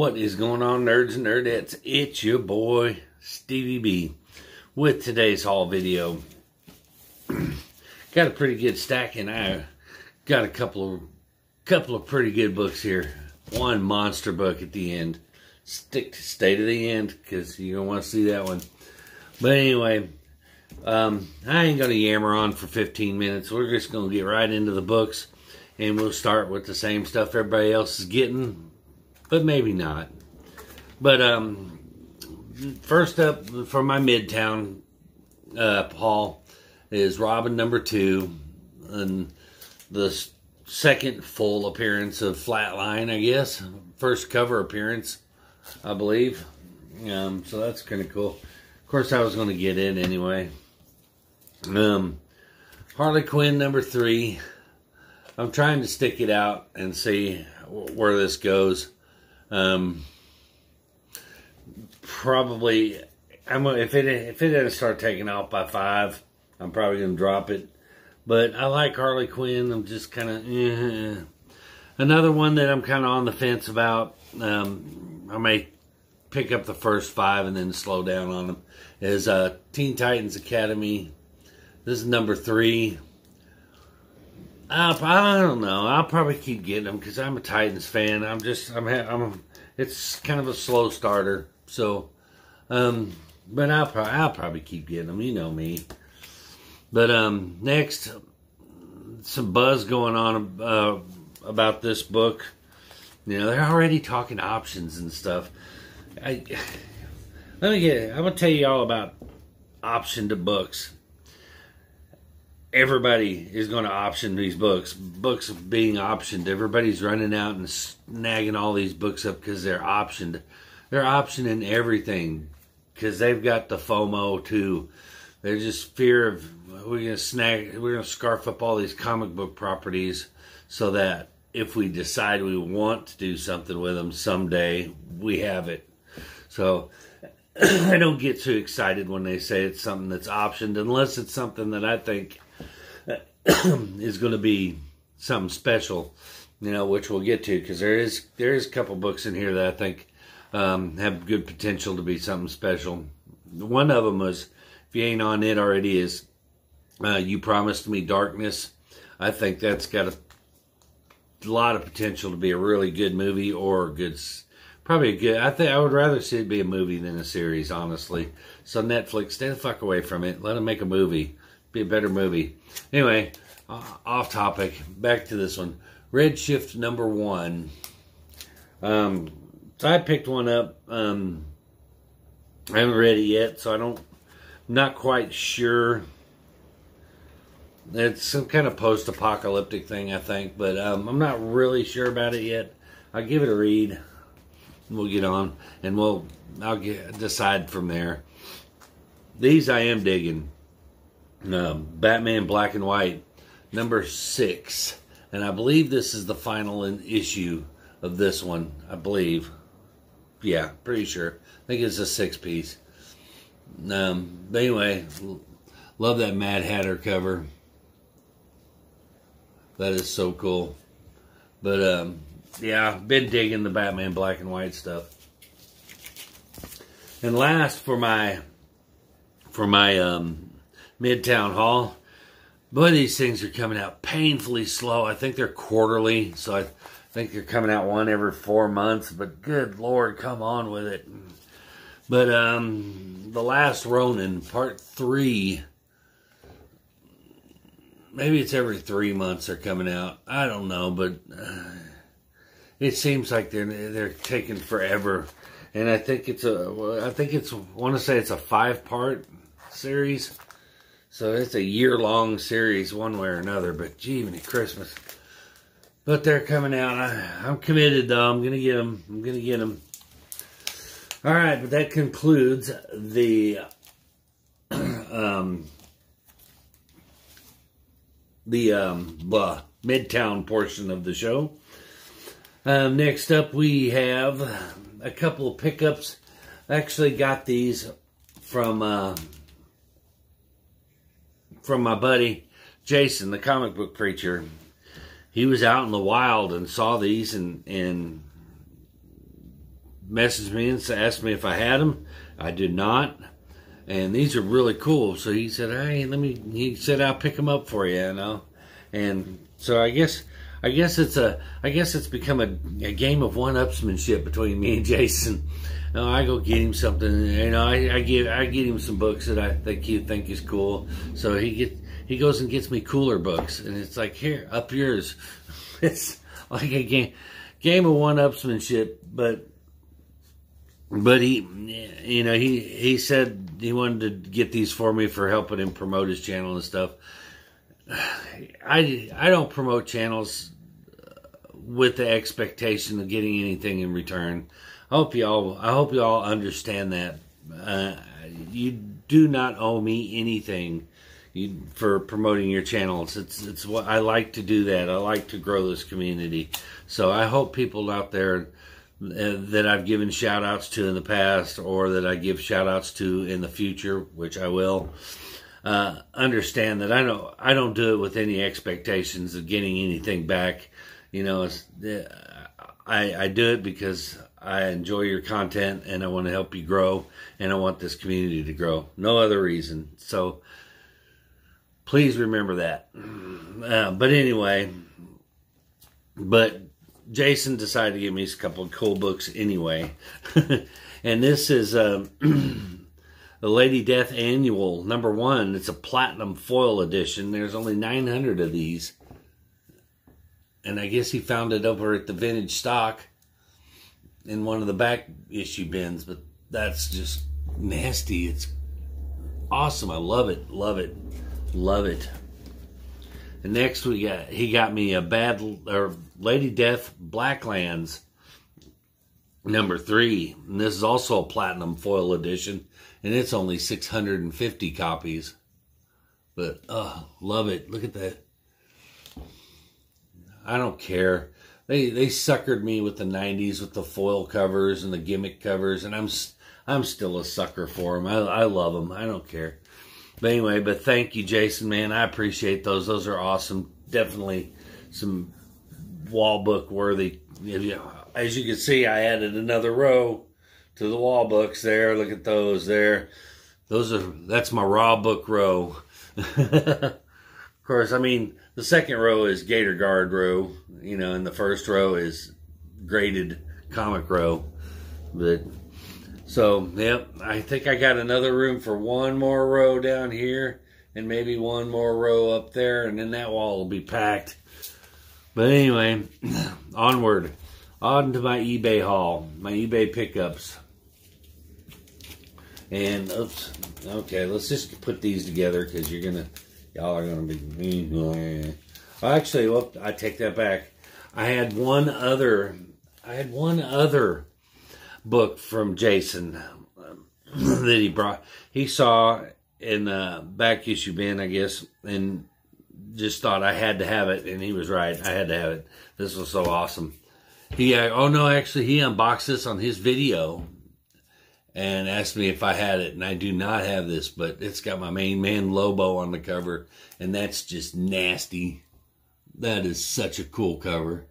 What is going on, nerds and nerdettes? It's your boy, Stevie B, with today's haul video. Got a pretty good stack, and I got a couple of pretty good books here. One monster book at the end. Stay to the end, because you don't want to see that one. But anyway, I ain't going to yammer on for 15 minutes. We're just going to get right into the books, and we'll start with the same stuff everybody else is getting. But maybe not. But first up for my Midtown haul is Robin #2, and the second full appearance of Flatline, I guess. First cover appearance, I believe. So that's kind of cool. Of course, I was going to get it anyway. Harley Quinn #3. I'm trying to stick it out and see where this goes. Probably, if it doesn't start taking off by 5, I'm probably gonna drop it. But I like Harley Quinn. I'm just kind of another one that I'm kind of on the fence about. I may pick up the first 5 and then slow down on them. Is Teen Titans Academy. This is #3. I don't know. I'll probably keep getting them because I'm a Titans fan. It's kind of a slow starter. So, but I'll probably keep getting them. You know me. But next, some buzz going on about this book. You know, they're already talking options and stuff. I'm gonna tell you all about optioned books. Everybody is going to option these books. Books being optioned. Everybody's running out and snagging all these books up because they're optioned. They're optioning everything because they've got the FOMO too. They're just fear of we're going to scarf up all these comic book properties so that if we decide we want to do something with them someday, we have it. So I don't get too excited when they say it's something that's optioned unless it's something that I think is going to be something special, you know, which we'll get to, because there is a couple books in here that I think have good potential to be something special. One of them was, if you ain't on it already, is You Promised Me Darkness. I think that's got a lot of potential to be a really good movie, or probably a good. I would rather see it be a movie than a series, honestly. So Netflix, stay the fuck away from it. Let them make a movie. Be a better movie. Anyway, off topic. Back to this one. Redshift #1. So I picked one up. I haven't read it yet, so I'm not quite sure. It's some kind of post-apocalyptic thing, I think, but I'm not really sure about it yet. I'll give it a read. We'll get on, and I'll decide from there. These I am digging. Batman Black and White #6, and I believe this is the final issue of this one. I believe, yeah, pretty sure. I think it's a 6-piece. But anyway, love that Mad Hatter cover. That is so cool. But yeah, been digging the Batman Black and White stuff. And last for my Midtown haul. Boy, these things are coming out painfully slow. I think they're quarterly, so I think they're coming out one every 4 months. But good Lord, come on with it. But The Last Ronin, Part 3. Maybe it's every 3 months they're coming out. I don't know, but it seems like they're taking forever. And I think I want to say it's a 5-part series. So it's a year-long series one way or another. But gee, many Christmas. But they're coming out. I'm committed, though. I'm going to get them. All right, but that concludes the Midtown portion of the show. Next up, we have a couple of pickups. I actually got these from my buddy Jason, the comic book preacher. He was out in the wild and saw these and messaged me and asked me if I had them. I did not. And these are really cool. So he said, hey, he said, I'll pick them up for you, you know. And so I guess it's become a game of one-upsmanship between me and Jason. You know, I go get him something, you know, I get him some books that I think he think is cool. So he goes and gets me cooler books, and it's like, here, up yours. It's like a game of one-upsmanship, but he, you know, he said he wanted to get these for me for helping him promote his channel and stuff. I don't promote channels with the expectation of getting anything in return. I hope y'all understand that. You do not owe me anything for promoting your channels. It's what I like to do. That I like to grow this community. So I hope people out there that I've given shout outs to in the past, or that I give shout outs to in the future, which I will, understand that I don't do it with any expectations of getting anything back. You know, I do it because I enjoy your content and I want to help you grow, and I want this community to grow. No other reason. So please remember that. But anyway, Jason decided to give me a couple of cool books anyway. And this is the Lady Death Annual #1. It's a platinum foil edition. There's only 900 of these. And I guess he found it over at the vintage stock in one of the back issue bins. But that's just nasty. It's awesome. I love it. Love it. Love it. And next he got me a Lady Death Blacklands #3. And this is also a platinum foil edition. And it's only 650 copies. But, love it. Look at that. I don't care. They suckered me with the 90s with the foil covers and the gimmick covers. And I'm still a sucker for them. I love them. I don't care. But anyway, thank you, Jason, man. I appreciate those. Those are awesome. Definitely some wall book worthy. As you can see, I added another row to the wall books there. Look at those there. That's my raw book row. Of course, I mean, the second row is Gator Guard row, you know, and the first row is graded comic row. But so, yep, I think I got another room for one more row down here and maybe one more row up there, and then that wall will be packed. But anyway, onward. On to my eBay haul, my eBay pickups. And, oops, okay, let's just put these together because y'all are going to be, actually, well, I take that back. I had one other book from Jason that he brought. He saw in the back issue bin, I guess, and just thought I had to have it, and he was right. I had to have it. This was so awesome. Actually, he unboxed this on his video and asked me if I had it, and I do not have this, but it's got my main man Lobo on the cover, and that's just nasty. That is such a cool cover.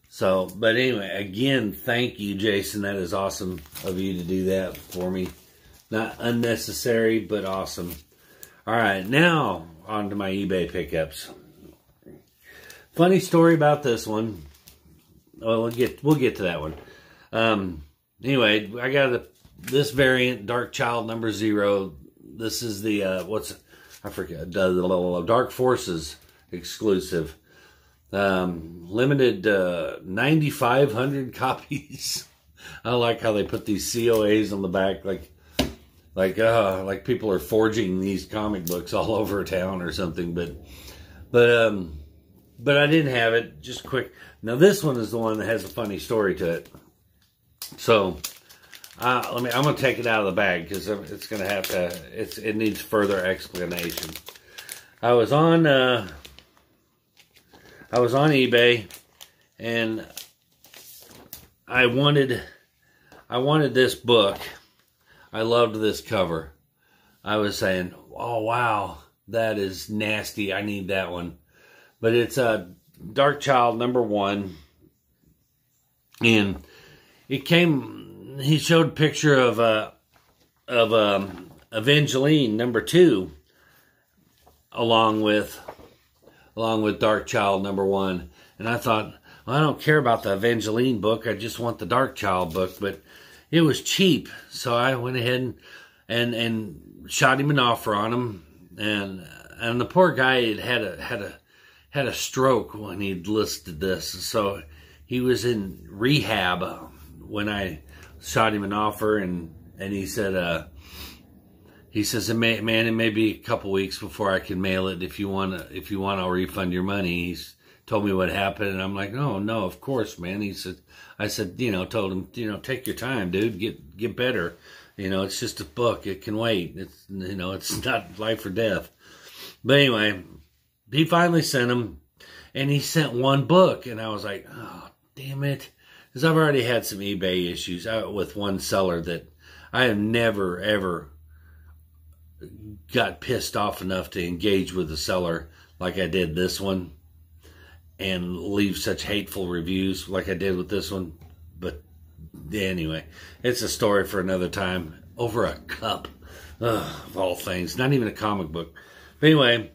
So, but anyway, again, thank you, Jason. That is awesome of you to do that for me. Not unnecessary, but awesome. All right, now on to my eBay pickups. Funny story about this one. Well, we'll get to that one. Anyway, I got this variant, Dark Child #0. This is the Dark Forces exclusive. Limited 9,500 copies. I like how they put these COAs on the back, like people are forging these comic books all over town or something. But I didn't have it. Just quick. Now this one is the one that has a funny story to it. So I'm gonna take it out of the bag because it's gonna have to. It needs further explanation. I was on eBay, and I wanted this book. I loved this cover. I was saying, oh wow, that is nasty. I need that one. But it's a Dark Child #1, and it came. he showed a picture of Evangeline #2, along with Dark Child #1. And I thought, well, I don't care about the Evangeline book. I just want the Dark Child book. But it was cheap, so I went ahead and shot him an offer on him. And the poor guy had a stroke when he listed this, so he was in rehab when I shot him an offer, and he said, he says, it may be a couple weeks before I can mail it. If you want, I'll refund your money. He's told me what happened, and I'm like, oh no, of course, man. I said, told him, take your time, dude, get better. It's just a book. It can wait. It's, it's not life or death. But anyway, he finally sent him, and he sent one book, and I was like, oh, damn it. Because I've already had some eBay issues with one seller that I have never, ever got pissed off enough to engage with the seller like I did this one and leave such hateful reviews like I did with this one. But anyway, it's a story for another time. Over a cup, of all things. Not even a comic book. But anyway,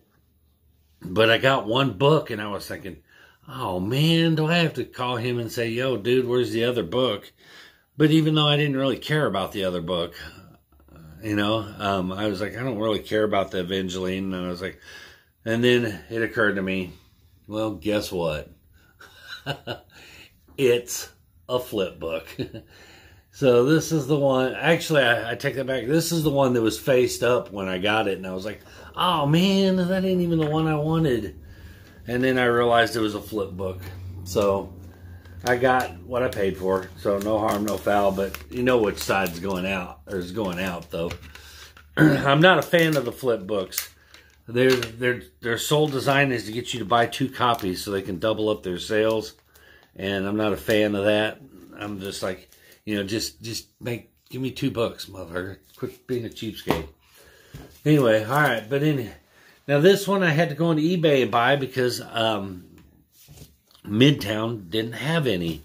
but I got one book, and I was thinking, oh man, do I have to call him and say, yo, dude, where's the other book? But even though I didn't really care about the other book, I was like, I don't really care about the Evangeline. And I was like, and then it occurred to me, well, guess what? It's a flip book. So this is the one, actually, I take that back. This is the one that was faced up when I got it. And I was like, oh man, that ain't even the one I wanted. And then I realized it was a flip book. So I got what I paid for. So no harm, no foul. But you know which side's going out, or is going out though. I'm not a fan of the flip books. Their sole design is to get you to buy 2 copies so they can double up their sales. And I'm not a fan of that. I'm just like, just give me 2 books, motherfucker. Quit being a cheapskate. Anyway, all right. But now this one I had to go into eBay and buy because Midtown didn't have any.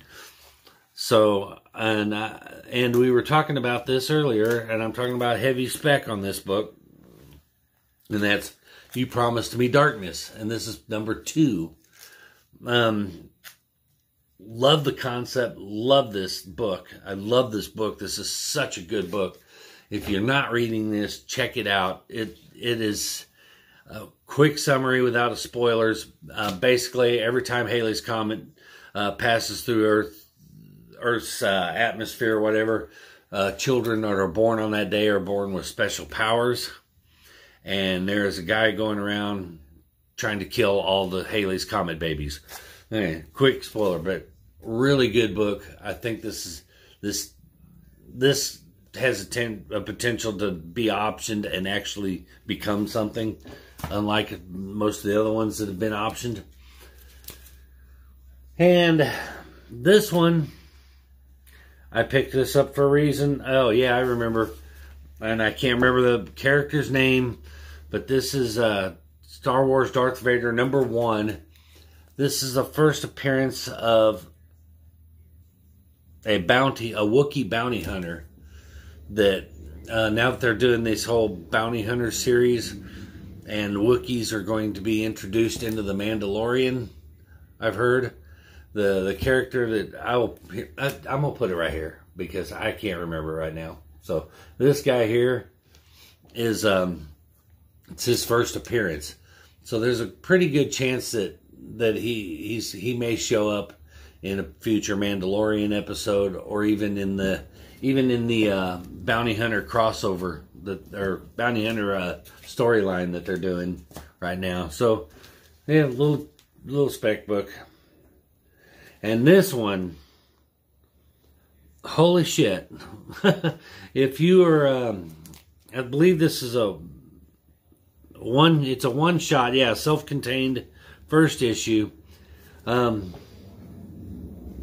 So, and we were talking about this earlier, and I'm talking about heavy spec on this book. And that's You Promised Me Darkness. And this is #2. Love the concept. Love this book. I love this book. This is such a good book. If you're not reading this, check it out. It is a quick summary without spoilers. Basically, every time Halley's Comet passes through Earth's atmosphere or whatever, children that are born on that day are born with special powers. And there's a guy going around trying to kill all the Halley's Comet babies. Anyway, quick spoiler, but really good book. I think this has a potential to be optioned and actually become something, unlike most of the other ones that have been optioned. And this one, I picked this up for a reason. Oh yeah, I remember, and I can't remember the character's name, but this is Star Wars Darth Vader #1. This is the first appearance of a Wookiee bounty hunter. That now that they're doing this whole bounty hunter series, and Wookiees are going to be introduced into the Mandalorian, I've heard. The character that I'm gonna put it right here because I can't remember it right now. So this guy here is it's his first appearance. So there's a pretty good chance that he may show up in a future Mandalorian episode, or even in the bounty hunter crossover or bounty hunter storyline that they're doing right now. So yeah, little spec book. And this one, holy shit! If you are, I believe this is it's a one shot, yeah, self-contained first issue.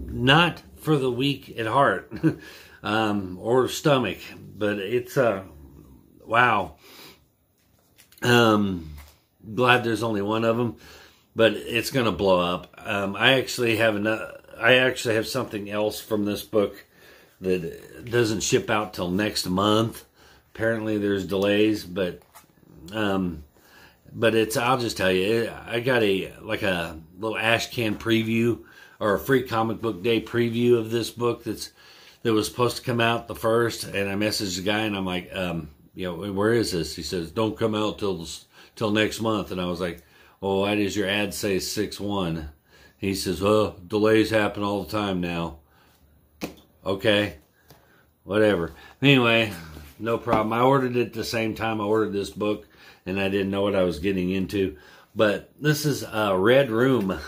Not for the weak at heart or stomach, but it's wow. Glad there's only one of them, but it's gonna blow up. I actually have something else from this book that doesn't ship out till next month. Apparently there's delays, but it's, I'll just tell you, I got a little ash can preview, or a free comic book day preview of this book that was supposed to come out the 1st, and I messaged the guy and I'm like, where is this? He says, don't come out till next month. And I was like, well, why does your ad say 6/1? He says, well, delays happen all the time now. Okay, whatever. Anyway, no problem. I ordered it at the same time I ordered this book, and I didn't know what I was getting into. But this is Red Room.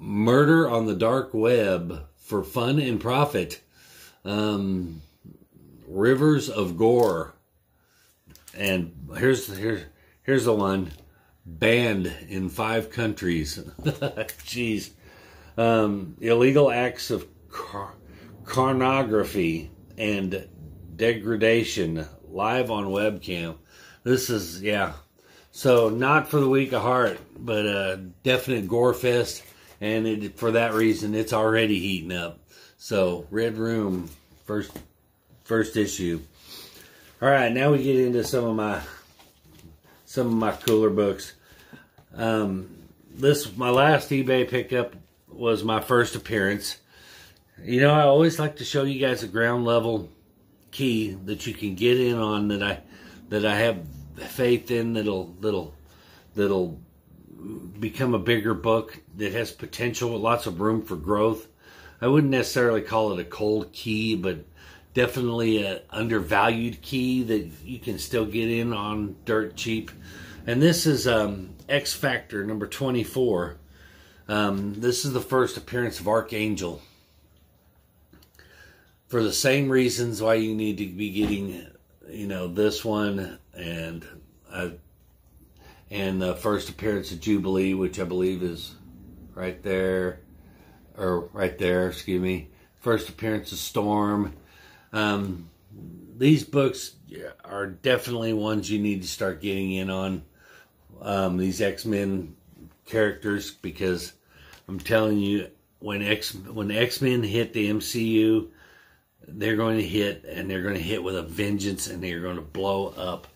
Murder on the Dark Web for Fun and Profit. Rivers of Gore. And here's the one. Banned in 5 countries. Jeez. Illegal acts of pornography and degradation live on webcam. This is, yeah. So not for the weak of heart, but a definite gore fest. And for that reason, it's already heating up. So Red Room, first issue. All right, now we get into some of my cooler books. My last eBay pickup was my first appearance. You know, I always like to show you guys a ground level key that you can get in on, that I have faith in, that'll become a bigger book, that has potential, lots of room for growth. I wouldn't necessarily call it a cold key, but definitely an undervalued key that you can still get in on dirt cheap. And this is X Factor number 24. This is the first appearance of Archangel. For the same reasons why you need to be getting, this one and the first appearance of Jubilee, which I believe is right there, excuse me. First appearance of Storm. These books are definitely ones you need to start getting in on. These X-Men characters, because I'm telling you, when X-Men hit the MCU, they're going to hit, and they're going to hit with a vengeance, and they're going to blow up.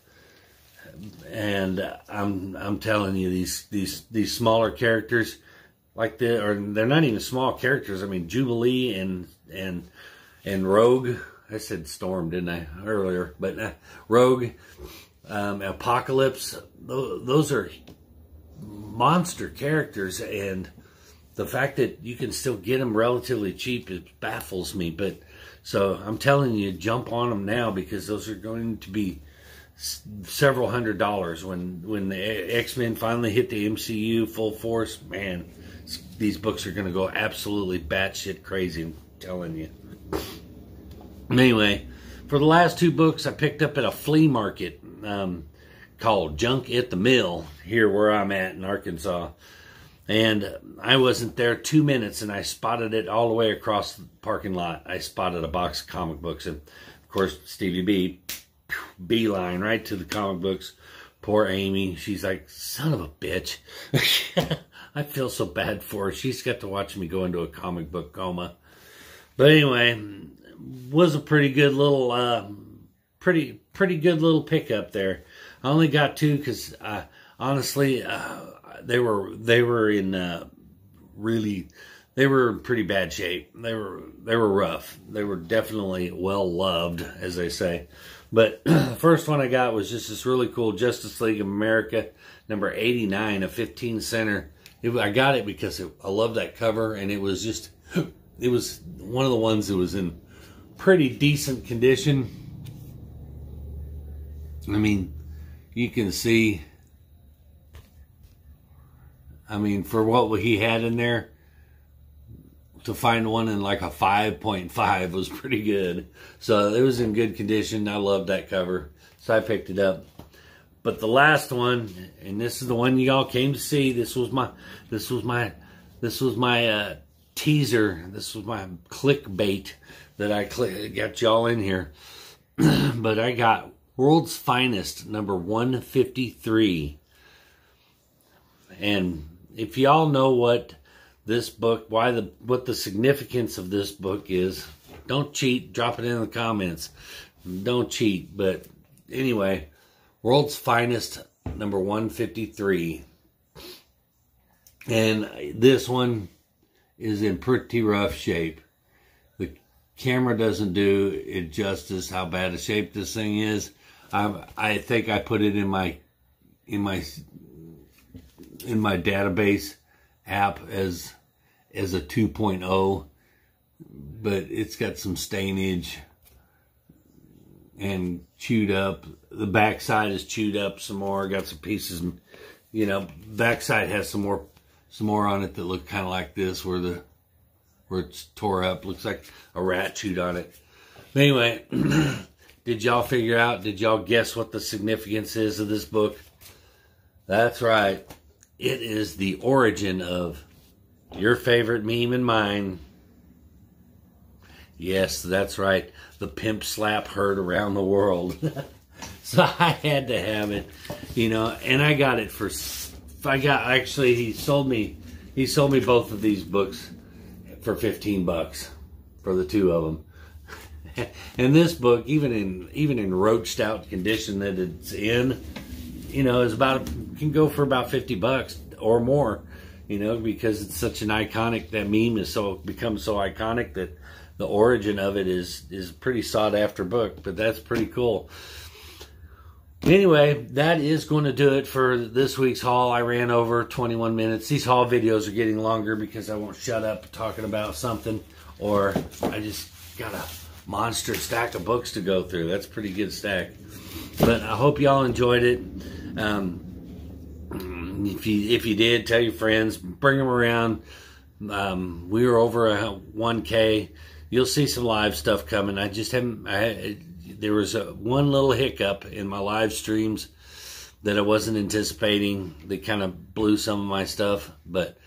And I'm telling you, these smaller characters like they're not even small characters. I mean, Jubilee and Rogue. I said Storm, didn't I, earlier? But Rogue, Apocalypse, those are monster characters, and the fact that you can still get them relatively cheap, it baffles me. But so I'm telling you, jump on them now, because those are going to be several $100s when the X-Men finally hit the MCU full force. Man, these books are going to go absolutely batshit crazy, I'm telling you. Anyway, for the last 2 books I picked up at a flea market called Junk at the Mill, here where I'm at in Arkansas. And I wasn't there 2 minutes, and I spotted it all the way across the parking lot. I spotted a box of comic books, and of course Stevie B, beeline right to the comic books. Poor Amy, she's like, son of a bitch. I feel so bad for her. She's got to watch me go into a comic book coma. But anyway, was a pretty good little, pretty good little pickup there. I only got 2 because honestly, they were in pretty bad shape. They were rough. They were definitely well loved, as they say. But the first one I got was just this really cool Justice League of America number 89, a 15-center. I got it because I love that cover, and it was one of the ones that was in pretty decent condition. I mean, you can see, for what he had in there, to find one in like a 5.5 was pretty good. So it was in good condition. I loved that cover, so I picked it up. But the last one, and this is the one y'all came to see. This was my teaser. This was my clickbait that I got y'all in here. But I got World's Finest number 153. And if y'all know what this book, what the significance of this book is. Don't cheat. Drop it in the comments. Don't cheat. But anyway, World's Finest, number 153. And this one is in pretty rough shape. The camera doesn't do it justice how bad a shape this thing is. I think I put it in my database app as a 2.0, but it's got some stainage and chewed up. The backside is chewed up some more. Got some pieces, you know. Backside has some more on it that look kind of like this, where it's tore up. Looks like a rat chewed on it. But anyway, did y'all figure out? Did y'all guess what the significance is of this book? That's right. It is the origin of your favorite meme and mine. Yes, that's right. The pimp slap heard around the world. So I had to have it, you know, and I got it for, actually, he sold me both of these books for $15 for the two of them. And this book, even in roached out condition that it's in, you know, can go for about $50 or more, you know, because it's such an iconic, that meme is become so iconic that the origin of it is a pretty sought after book. But that's pretty cool. Anyway, that is going to do it for this week's haul. I ran over 21 minutes. These haul videos are getting longer because I won't shut up talking about something, or I just got a monster stack of books to go through. That's a pretty good stack. But I hope y'all enjoyed it. If you did, tell your friends, bring them around. We were over a 1K. You'll see some live stuff coming. I just haven't. There was one little hiccup in my live streams that I wasn't anticipating. They kind of blew some of my stuff, but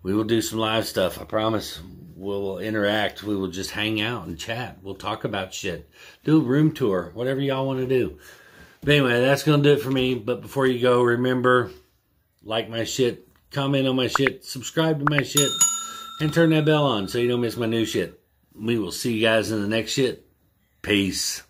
we will do some live stuff. I promise. We'll interact. We will just hang out and chat. We'll talk about shit. Do a room tour. Whatever y'all want to do. But anyway, that's going to do it for me. But before you go, remember, like my shit, comment on my shit, subscribe to my shit, and turn that bell on so you don't miss my new shit. We will see you guys in the next shit. Peace.